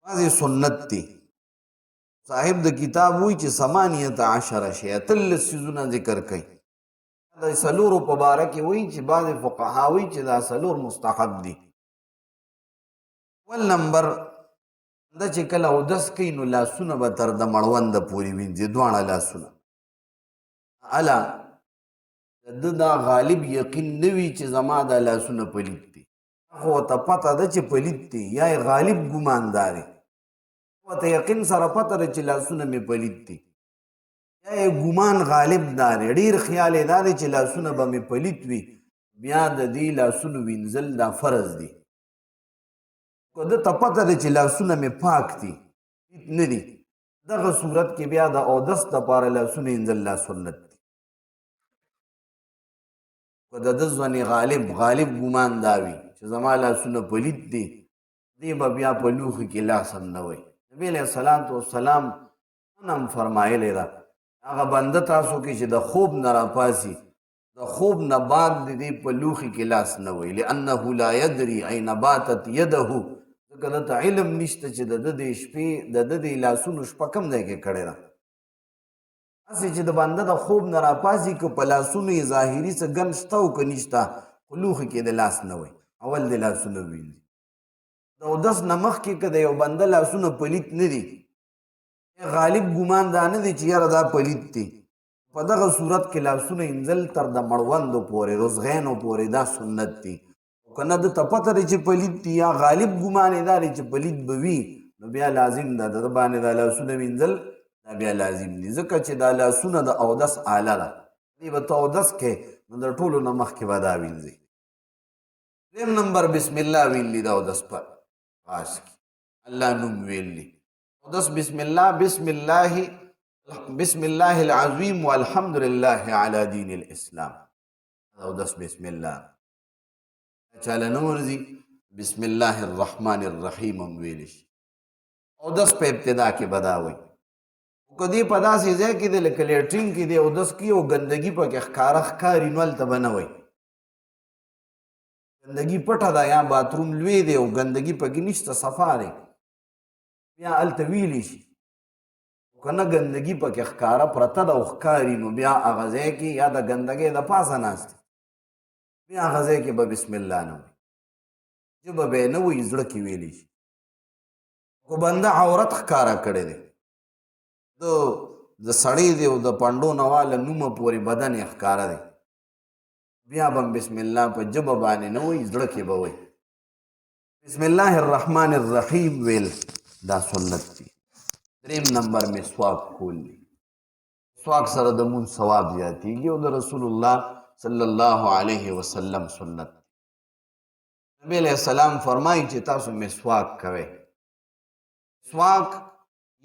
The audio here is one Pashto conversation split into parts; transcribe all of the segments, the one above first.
بعضې سنت دی. صاحب د کتاب وایي چې 18 شی 13 څیزونه ذکر کوي. د څلورو په باره کې وایي چې بعضې فقها وایي چې دا څلور مستحب دي. اول نمبر دا چې کله اودس کوي نو لاسونه به تر د مړونده پورې وینځي، دواړه لاسونه. اله د دا غالب یقین نه وي چې زما دا لاسونه پلید دي، خو ته پته ده چې پلید دي، یا یې غالب ګمان داري، ته یقین سره پته ده چې لاسونه مې پلید دي، یا یې ګمان غالب داري، ډېر خیال یې دا دی چې لاسونه به مې پلید وي، بیا د دې لاسونو وینځل دا فرض دي. که ده ته پته ده چې لاسونه مې پاک دي، نه دي، دغه صورت کې بیا د اودس دپاره لاسونه وینځل لا سنت دي. که د ده ځوانې غالب ګمان دا وي چې زما لاسونه پلید دي، دې به بیا په لوښي کې لاس هم نه وی. نبي علیه الصلاة والسلام هم فرمایلی ده، هغه بنده تاسو کې چې د خوب نه راپاسي، د خوب نه بعد د دې په لوښي کې لاس نه وی، لانه لا یدري این باتت یده، ځکه دته علم نشته چې د ده د شپې د ده د لاسونو شپه کوم ځای کې کړې ده. هسې چې د بنده د خوب نه راپاسي که په لاسونو یې ظاهري څه ګن شته او که نشته، خو لوښي کې د لاس نه وی، اول د لاسونه وینځي. د اودس نه مخکې که د یو بنده لاسونه پلید نه دي، غالب ګمان دا نه دی چې یاره دا پلید دی، په دغه صورت کې لاسونه وینځل تر د مړوندو پورې، رزغینو پورې، دا سنت دی. که نه ده ته پته دی چې پلید دی، یا غالب ګمان یې دا دی چې پلید به وي، نو بیا لازم ده د ده باندې دا لاسونه وینځل، دا بیا لازم دي، ځکه چې دا لاسونه د اودس آله ده، دې به ته اودس کې نو د ټولو نه مخکې به دا وینځي. دریم نمبر بسم الله ویلی د اودس په خاص کې الله نوم ویلی. اودس بسم الله العظیم والحمد لله علی دین الاسلام. اودس بسم الله چاله نه ورځي، بسم الله الرحمن الرحیم هم ویلی شي. اودس په ابتدا کې به دا وایي. که دې په داسې ځای کې دی لکه لیټرین کې دی اودس کوي او ګندګي پکې ښکاره ښکاري، نو هلته به نه وایي. ګندګي پټه ده یا باتروم لوی دی او ګندګي پکې نشته، صفا دی، بیا هلته ویلی شي. که نه ګندګي پکې ښکاره پرته ده او ښکاري، نو بیا هغه ځای کې یا د ګندګۍ د پاسه ناست دی، بیا هغه ځای کې به بسم الله نه وایي، ژبه به یې نه وایي، زړه کې ویلی شي. که بنده عورت ښکاره کړی دی، د سړی دی او د پنډو نه واله نومه پورې بدن یې ښکاره دی، بیا به بسم الله په ژبه باندې نه وایي، زړه کې به وایي. بسم الله الرحمن الرحیم ویل دا سنت دی. دریم نمبر مسواک کول دی. مسواک سره د مونځ ثواب زیاتېږي او د رسول الله صلی الله علیه وسلم سنت دی. نبی علیه السلام فرمایي چې تاسو مسواک کوئ. مسواک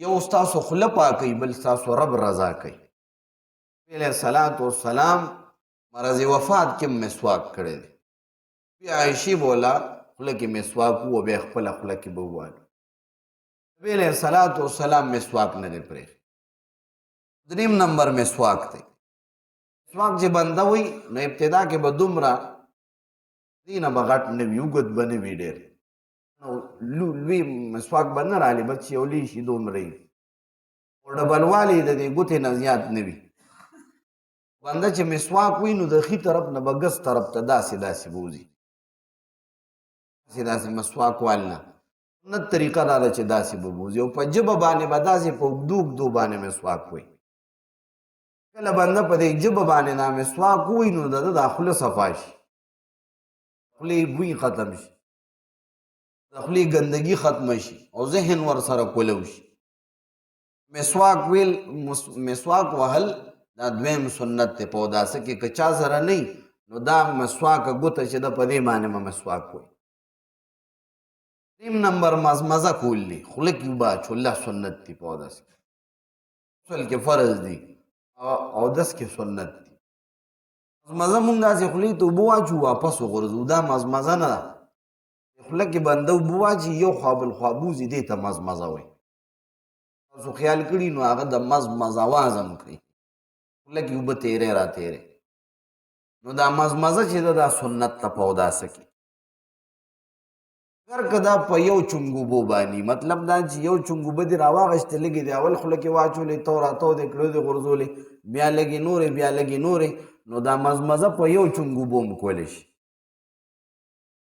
یو ستاسو خوله پاکوي، بل ستاسو رب رضا کوي. نبی علیه السلام مرض وفات کې مسواک کړی دی. بیا عایشې بوله خوله کې مسواک و، بیا خپله خوله کې به ووالو. نبی علیه السلام مسواک نه دی پرېښی. دریم نمبر مسواک دی. مسواک چې بنده وي نو ابتدا کې به دومره دې نه به غټ نه وي، اوږد به نه وي ډېر، لوی مسواک به نه رالي، بس یو لوی شي دومره وي، او ډبلوالی د دې ګوتې نه زیات نه وي. بنده چې مسواک وي نو د ښي طرف نه به ګس طرف ته داسې به وځي، داسې مسواک والنه نه طریقه دا ده چې داسې به وځي، او په ژبه باندې به داسې په اوږدو باندې مسواک وي. کله بنده په دې ژبه باندې دا مسواک ووایي نو د ده دا خوله صفا شي، خولې بوی ختم شي، د خولې ګندګي ختمه شي او ذهن ورسره کولو شي. مسواک ویل، مسواک وهل دا دویم سنت دی په اوداسه کې. که چا سره نه نو دا مسواکه ګوته چې ده په دې باندې به مسواک وایي. دریم نمبر مزمزه کول دی، خوله کې اوبه اچول دا سنت دی په اودس کې. غسل کې فرض دی، اودس کې سنت دی. مزمزه مونږ داسې خولې ته اوبه واچو واپس وغورځو، دا مزمزه نه ده. خوله کې بنده اوبه واچي یو خوا بل خوا بوځي، دې ته مزمزه وایي. تاسو خیال کړي نو هغه د مزمزه آواز هم کوي، خوله کې اوبه تیرې را تیرې، نو دا مزمزه چې ده دا سنت ته په اوداسه کې. اگر کدا په یو چنګوبو باندې مطلب دا چې یو چنګوبه دې راواغشته لګي دی اول خوله کې واچولې تو راتو دې کړو دې غرزولې بیا لګي نورې بیا لګي نورې نو دا مزمزه په یو چنګوبو م کولی شي.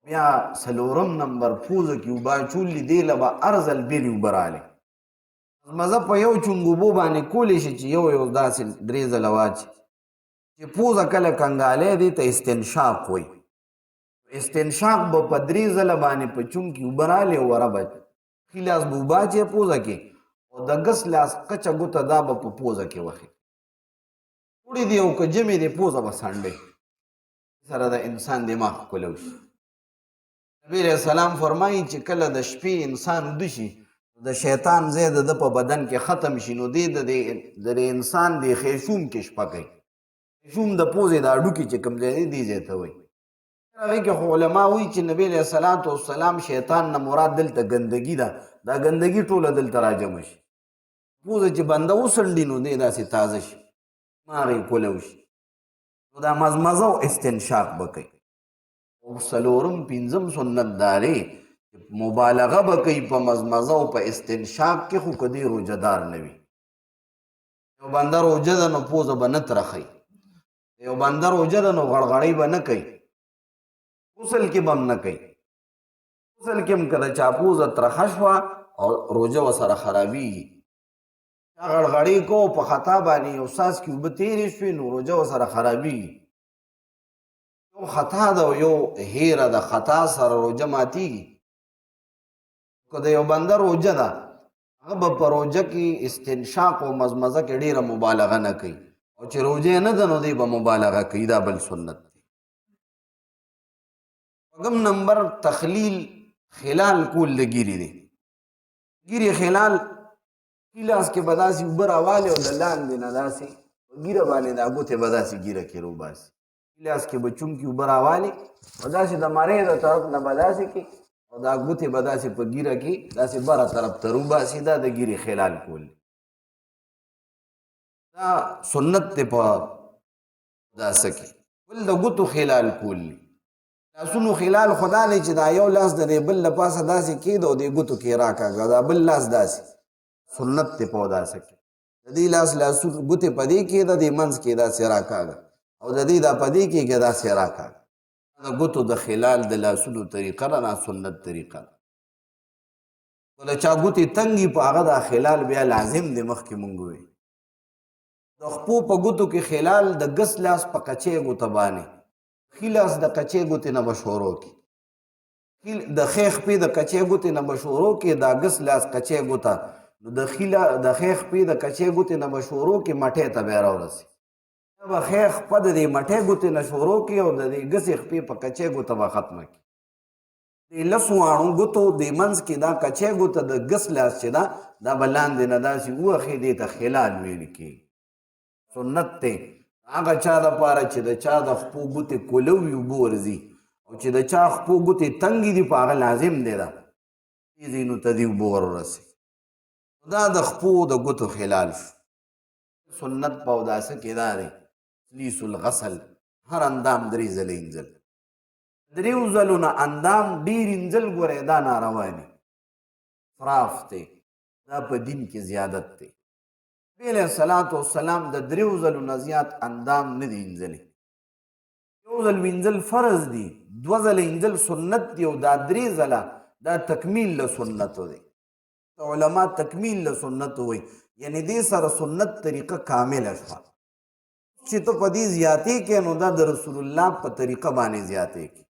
بیا څلورم نمبر پوزه کې اوبه اچولې دی له به ارزل بېلې اوبه راغلې مزه په یو چنګوبو باندې کولی شي چې یو یو داسې درې ځله واچي چې پوزه کله کنګالی دی ته استنشاق وایي. استنشاق به په درې ځله باندې په چون کې اوبه راغلې وره به ښي لاس به اوبه اچې پوزه کې او د ګس لاس کچه ګوته دا به په پوزه کې وښي وړي دی او که جمې دی پوزه به سنډې سره د انسان دماغ ښکلی شي. نبي علیه السلام فرمایي چې کله د شپې انسان وده شي د شیطان ځای د ده په بدن کې ختم شي نو دی د انسان د خیشوم کې شپه کوي. خیشوم د پوزې د هډوکي چې کوم ځای دی دې ځای ته وایي. هغې کې خو علما وایي چې نبي علیه السلام شیطان نه مراد دلته ګندګي ده دا ګندګي ټوله دلته راجمع شي پوزه چې بنده وسنډي نو دی داسې تازه شي ماغې کولو شي نو دا مزمزه او استنشاق به کوي. او څلورم پنځم سنت دا دی مبالغه به کوي په مزمزه او په استنشاق کې خو که دی روجهدار نه وي. یو بنده روجه ده نو پوزه به نه ترخی یو بنده روجه ده نو غړغړۍ به نه کوي غسل کې به هم نه کوي. غسل کې هم که د چا پوزه ترخه شوه او روجه ورسره خرابېږي چا غړغړۍ کو په خطا باندې یو څاڅکي اوبه تېرې شوې نو روجه ورسره خرابېږي. یو خطا ده او یو هیره ده خطا سره روجه ماتېږي. که د یو بنده روجه ده هغه به په روجه کې استنشاق او مزمزه کې ډېره مبالغه نه کوي او چې روجه نه ده نو دی به مبالغه کوي دا بل سنت دی. پږم نمبر تخلیل خلال کول د ګیرې دی. ګیرې خلال ښي لاس کې به داسې اوبه راوالې او د لاندې نه داسې په ګیره باندې دا ګوتې به داسې ګیره کې روباسي ښي لاس کې به چونکې اوبه راوالې او داسې د مرۍ د طرف نه به داسې کې او دا ګوتې به داسې په ګیره کې داسې بره طرف ته روباسي دا د ګیرې خلال کول دا سنت دی په دا څه کې. بل د ګوتو خلال کول لاسونو خلال خدا دی چې دا یو لاس د دې بل له پاسه داسې کېده او دې ګوتو کې راکاږه دا بل لاس داسې سنت دی په داسې کې د دې لاس لاسونو ګوتې په دې کېده دې منځ کې داسې راکاږه او د دې دا په دې کېږي داسې راکاږه د ګوتو د خلال د لاسونو طریقه ده نه سنت طریقه ده. خو د چا ګوتې تنګي په هغه دا خلال بیا لازم دی مخکې مونږ ووایي د خپو په ګوتو کې خلال د ګس لاس په کچې ګوته باندې ښي لاس د کچې ګوتې نه به شروع کړي د ښې خپې د کچې ګوتې نه به شروع کړي دا ګس لاس کچې ګوته نو د ښې خپې د کچې ګوتې نه به شروع کړي مټې ته بیا راورسي دا به ښې خپه د دې مټې ګوتې نه شروع کړي او د دې ګسې خپې په کچې ګوته به ختمه کړي. د لسو واړو ګوتو د منځ کې دا کچې ګوته د ګس لاس چې ده دا به لاندې نه داسې ووښي دې ته خلال ویل کېږي. سنت دی هغه چا دپاره چې د چا د خپو ګوتې کوله وي اوبه ورځي او چې د چا خپو ګوتې تنګې دي په هغه لازم دی ده دې ځایونو ته دې اوبه ور ورسي دا د خپو د ګوتو خلال شو. سنت په اوداسه کې دا دی سلیس الغسل هر اندام درې ځلې انځل دریو ځلو نه اندام ډېر انځل ګورئ دا ناروا دي اسراف دی دا په دین کې زیادت دی. نبي علیه السلام د دریو ځلو نه زیات اندام نه دي انځلي. یو ځل وینځل فرض دي دوه ځله انځل سنت دي او دا درې ځله دا تکمیل له سنتو دی. علما تکمیل له سنتو وایي یعنی دې سره سنت طریقه کامله شوه چې ته په دې زیاتې کې نو دا د رسول الله په طریقه باندې زیاتې کې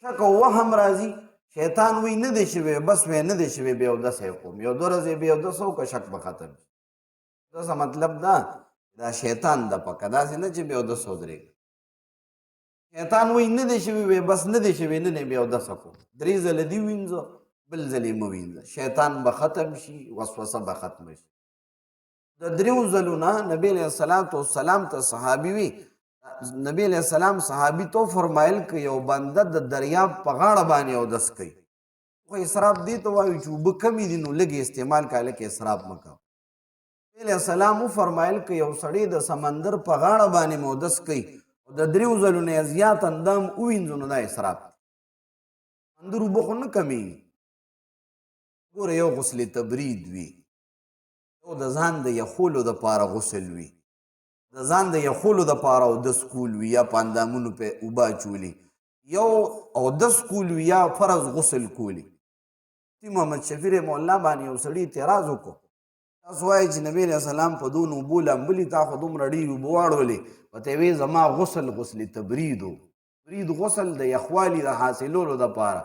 شک او وهم راځي شیطان وی نه دی شوی بس وی نه دی شوی بیا اودس یې کوم یو دوه ورځې بیا اودس وکړه شک به ختم شي. دا مطلب دا شیطان د پکه داسې نه چې بیا اودس ودرېږي شیطان وی نه دی شوی وی بس نه دی شوی نه بیا اودس وکړو درې ځله دې وینځو بل ځلې مه وینځه شیطان به ختم شي وسوسه به ختمه شي. د دریو ځلو نه نبي علیه السلام ته صحابي وي نبی علیہ السلام صحابي تو فرمایل که یو بنده د دریاب په غاړه باندې اودس کوي خو اسراف دې ته وایو چې اوبه کمې دي نو لږې استعمال کوه لکه اسراف مه کوه. نبي علیه السلام وفرمایل که یو سړی د سمندر په غاړه باندې اودس کوي او د دریو ځلو نه زیات اندام ووینځو نو دا اسراف اندر اوبه خو نه کمیږي. ګوره یو غسل تبرید وي، یو د ځان د یخولو دپاره غسل وي، د ځان د یخولو دپاره اودس کول وي یا په اندامونو پې اوبه اچولي، یو اودس کول وي یا فرض غسل کولی. مفتي محمد شفیع رحمه الله باندې یو سړي اعتراض وکړو، تاسو وایئ چې نبي علیه السلام په دون اوبو لامبلي، تا خو دومره ډېرې اوبه واړولې. ورته یې ویې زما غسل غسل تبرید و. تبرید غسل د یخوالي د حاصلولو دپاره.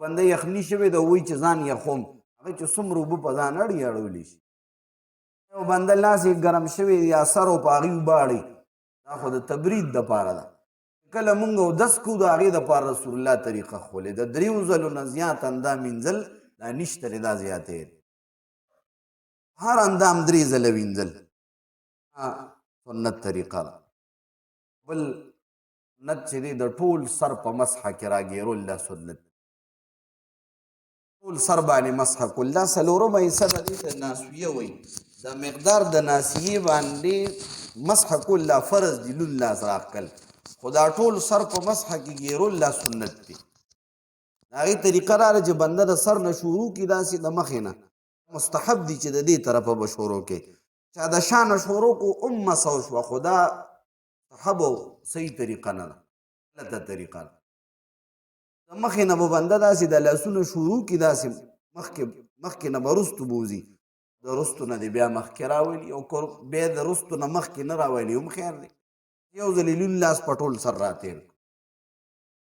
بنده یخني شوی ده وایي چې ځان یخوم، هغه چې څومره اوبه په ځان اړولی شي. یو بنده لاس یې ګرم شوی یا سر او په هغې اوبه اړوي، دا خو د تبرید دپاره ده. کله مونږ اودس کوو د هغې دپاره رسول الله طریقه ښولې ده. 3 ځلو نه زیات اندام مینځل دا نشته دی، دا زیاتی دی. هر اندام 3 ځله وینځل سنت طریقه ده. بل سنت چې دی د ټول سر په مسحه کې راګیرول دا سنت، ټول سر باندې مسحه کول. دا څلورمه حصه د دې ته ناسویه وایي. دا مقدار د ناسیې باندې مسحه کول دا فرض دي، لون لاس راښکل، خو دا ټول سر په مسحه کې ګیرول دا سنت دی. د هغې طریقه راغله چې بنده د سر نه شروع کړي، داسې د مخې نه مستحب دي چې د دې طرفه به شروع کوي. چا د شا نه شروع کو مسحه وشوه، خو دا مستحب او صحیح طریقه نه ده، غلطه طریقه ده. د مخې نه به بنده داسې د لاسونه شروع کړي، داسې مخکې نه به رستو بوځي، د رستو نه دې بیا مخکې راولي، او بیا د رستو نه مخکې نه راولي هم خیر دی. یو ځل لون لاس په ټول سر راتېر